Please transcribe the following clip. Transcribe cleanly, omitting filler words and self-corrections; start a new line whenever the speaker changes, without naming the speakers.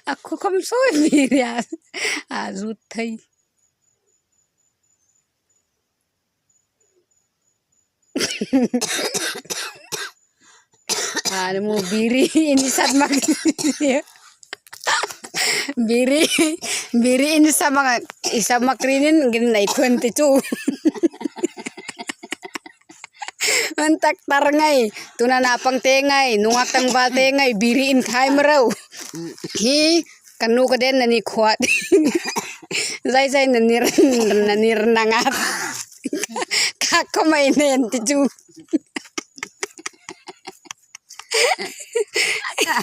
Aku không soi biri rút thầy. Mau biri ini saat makan biri ini sama makrinin gini naik 22. Antak tarngai tunan apang tengay nungak tang bal tengay biriin khai merau hi kanu kaden nani kuat zai nanir nangat kakamainen tiju